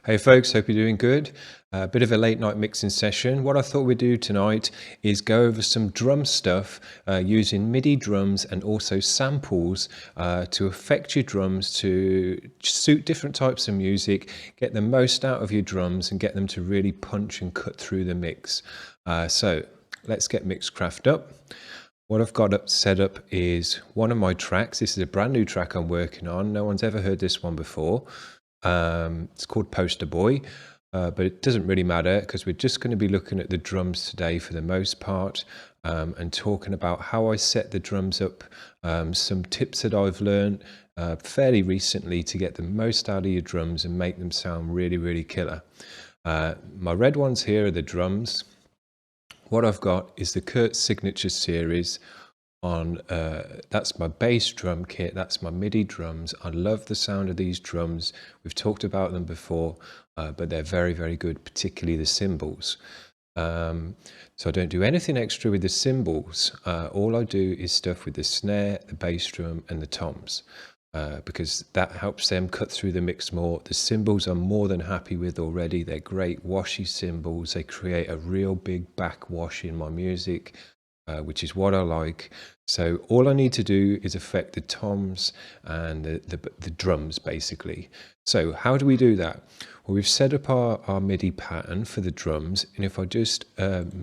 Hey folks, hope you're doing good. A bit of a late night mixing session. What I thought we'd do tonight is go over some drum stuff using MIDI drums and also samples to affect your drums to suit different types of music, get the most out of your drums and get them to really punch and cut through the mix. So let's get Mixcraft up. What I've got set up is one of my tracks. This is a brand new track I'm working on. No one's ever heard this one before. It's called Poster Boy, but it doesn't really matter because we're just going to be looking at the drums today for the most part, and talking about how I set the drums up, some tips that I've learned fairly recently to get the most out of your drums and make them sound really, really killer. My red ones here are the drums. What I've got is the Kurt Signature series on that's my bass drum kit, that's my MIDI drums. I love the sound of these drums. We've talked about them before, but they're very, very good, particularly the cymbals. So I don't do anything extra with the cymbals. All I do is stuff with the snare, the bass drum and the toms, because that helps them cut through the mix more. The cymbals I'm more than happy with already. They're great washy cymbals. They create a real big backwash in my music, which is what I like. So all I need to do is affect the toms and the drums basically. So how do we do that? Well, we've set up our MIDI pattern for the drums, and if I just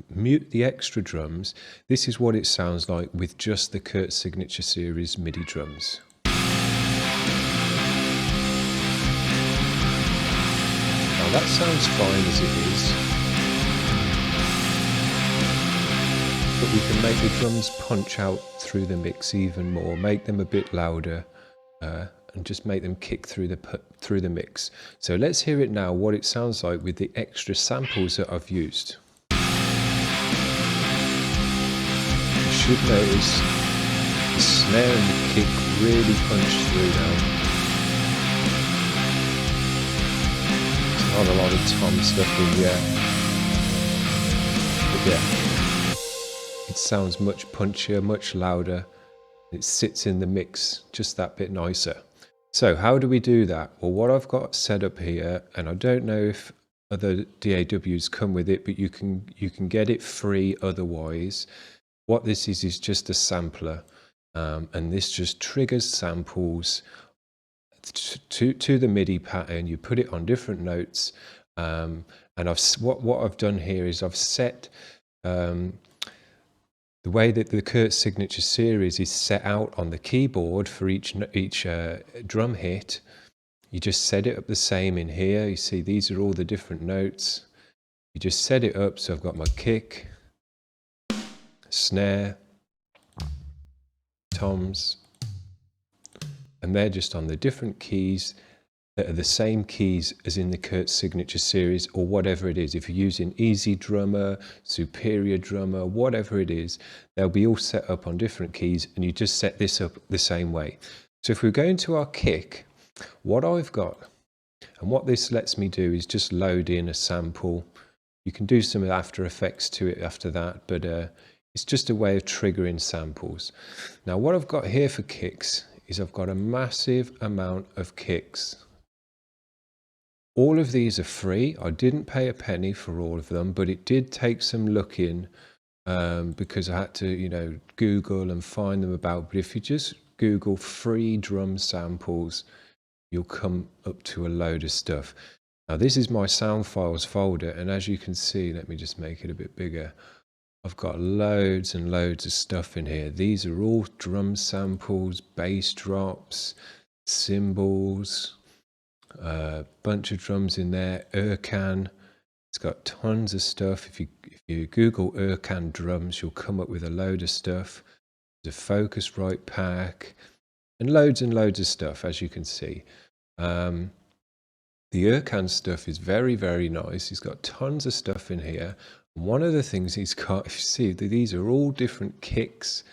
mute the extra drums, this is what it sounds like with just the Kurt Signature series MIDI drums. Now that sounds fine as it is, but we can make the drums punch out through the mix even more, make them a bit louder, and just make them kick through the mix. So let's hear it now, what it sounds like with the extra samples that I've used. You should notice the snare and the kick really punch through now. There's not a lot of tom stuff in yet, but yeah. It sounds much punchier, much louder. It sits in the mix just that bit nicer. So how do we do that? Well, what I've got set up here, and I don't know if other DAWs come with it, but you can get it free otherwise. What this is just a sampler, and this just triggers samples to the MIDI pattern. You put it on different notes, and what I've done here is I've set the way that the Kurt Signature series is set out on the keyboard for each drum hit. You just set it up the same in here. You see these are all the different notes. You just set it up, so I've got my kick, snare, toms, and they're just on the different keys that are the same keys as in the Kurt Signature series, or whatever it is. If you're using Easy Drummer, Superior Drummer, whatever it is, they'll be all set up on different keys, and you just set this up the same way. So if we go into our kick, what I've got, and what this lets me do is just load in a sample. You can do some After Effects to it after that, but it's just a way of triggering samples. Now what I've got here for kicks is I've got a massive amount of kicks. All of these are free. I didn't pay a penny for all of them, but it did take some looking, because I had to, Google and find them about. But if you just Google free drum samples, you'll come up to a load of stuff. Now this is my sound files folder, and as you can see, let me just make it a bit bigger. I've got loads and loads of stuff in here. These are all drum samples, bass drops, cymbals, bunch of drums in there, Urcan. It's got tons of stuff. If you Google Urcan drums, you'll come up with a load of stuff. There's a Focusrite pack and loads of stuff, as you can see. The Urcan stuff is very, very nice. He's got tons of stuff in here. One of the things he's got, if you see, these are all different kicks,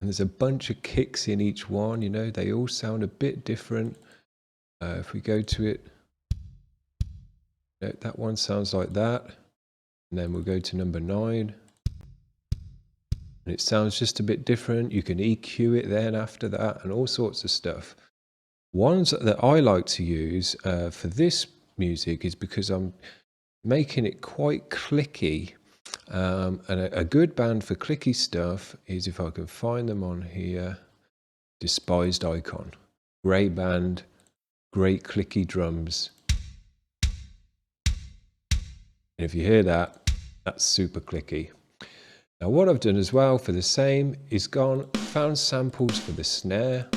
and there's a bunch of kicks in each one. They all sound a bit different. If we go to it, that one sounds like that, and then we'll go to number 9, and it sounds just a bit different. You can EQ it then after that, and all sorts of stuff. Ones that I like to use for this music is because I'm making it quite clicky. And a good band for clicky stuff is, if I can find them on here, Despised Icon. Great band, great clicky drums. And if you hear that, that's super clicky. Now what I've done as well for the same is found samples for the snare.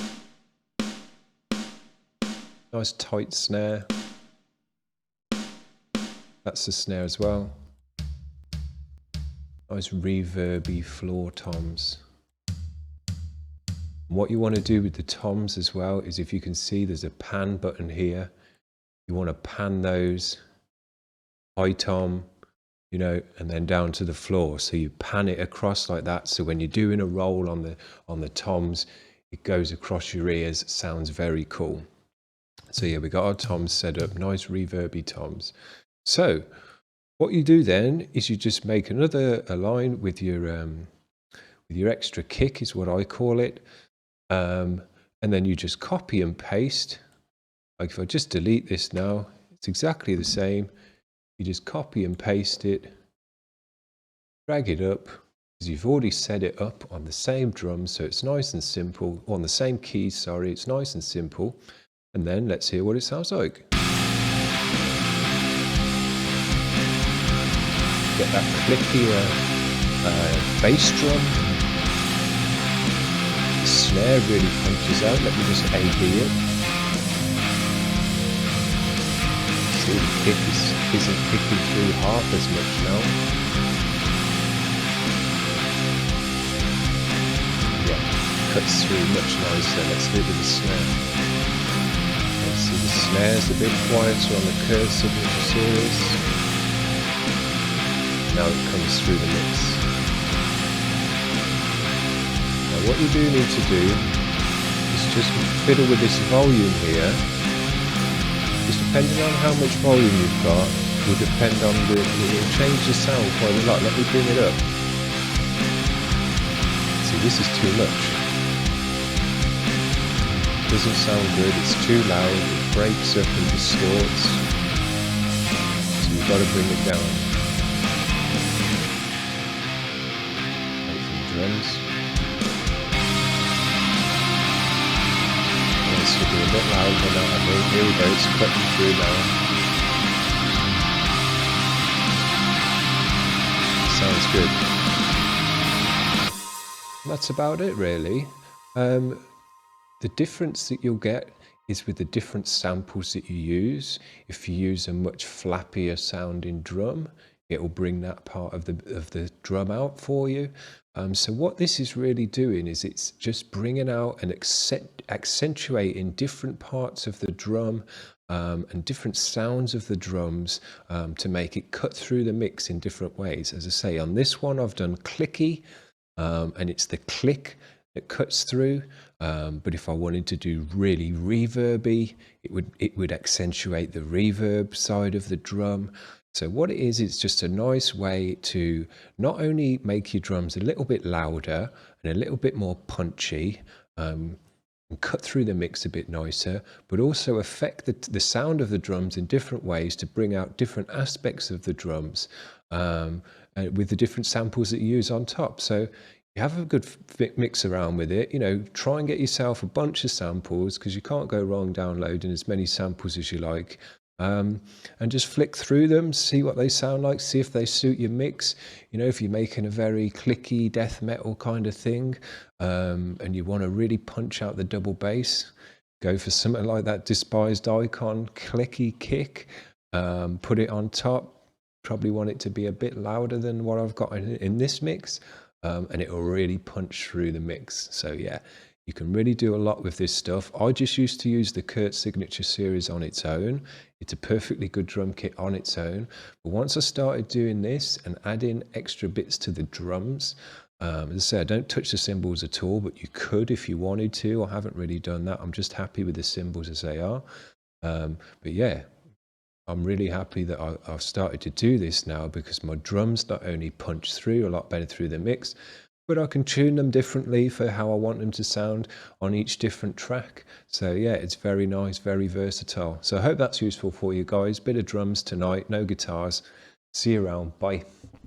Nice tight snare. That's the snare as well. Nice reverby floor toms. And what you want to do with the toms as well is, if you can see there's a pan button here, you want to pan those, high tom, you know, and then down to the floor. So you pan it across like that. So when you're doing a roll on the toms, it goes across your ears. It sounds very cool. So yeah, we got our toms set up, nice reverby toms. So what you do then is you just make another line with your extra kick, is what I call it. And then you just copy and paste. Like if I just delete this now, it's exactly the same. You just copy and paste it, drag it up, because you've already set it up on the same drum, so it's nice and simple, on the same keys, sorry, it's nice and simple. And then let's hear what it sounds like. Get that clickier bass drum. The snare really punches out. Let me just A-B it. See, the kick isn't kicking through half as much now. Yeah, cuts through much nicer. Let's do it with the snare. Let's see, the snare's a bit quieter on the Curve Signature series. Now it comes through the mix. Now what you do need to do is just fiddle with this volume here. Just depending on how much volume you've got, will depend on it will change the sound quite a lot. Let me bring it up. See, this is too much. Doesn't sound good, it's too loud, it breaks up and distorts. So you've got to bring it down. Make some drums. This should be a bit louder than that, I think. Here we go, it's cutting through now. Sounds good. And that's about it, really. The difference that you'll get is with the different samples that you use. If you use a much flappier sounding drum, it will bring that part of the drum out for you. So what this is really doing is it's just bringing out and accentuating different parts of the drum and different sounds of the drums to make it cut through the mix in different ways. As I say, on this one I've done clicky, and it's the click that cuts through. But if I wanted to do really reverby, it would accentuate the reverb side of the drum. So what it is, it's just a nice way to not only make your drums a little bit louder and a little bit more punchy, and cut through the mix a bit nicer, but also affect the sound of the drums in different ways to bring out different aspects of the drums with the different samples that you use on top. So you have a good mix around with it, you know, try and get yourself a bunch of samples, because you can't go wrong downloading as many samples as you like. And just flick through them, see what they sound like, see if they suit your mix. You know, if you're making a very clicky death metal kind of thing, and you want to really punch out the double bass, go for something like that Despised Icon clicky kick, put it on top. Probably want it to be a bit louder than what I've got in this mix, and it will really punch through the mix. So yeah, you can really do a lot with this stuff. I just used to use the Curve Signature series on its own. It's a perfectly good drum kit on its own. But once I started doing this and adding extra bits to the drums, as I say, I don't touch the cymbals at all, but you could if you wanted to. I haven't really done that. I'm just happy with the cymbals as they are. But yeah, I'm really happy that I've started to do this now, because my drums not only punch through a lot better through the mix, but I can tune them differently for how I want them to sound on each different track. So yeah, it's very nice, very versatile. So I hope that's useful for you guys. Bit of drums tonight, no guitars. See you around. Bye.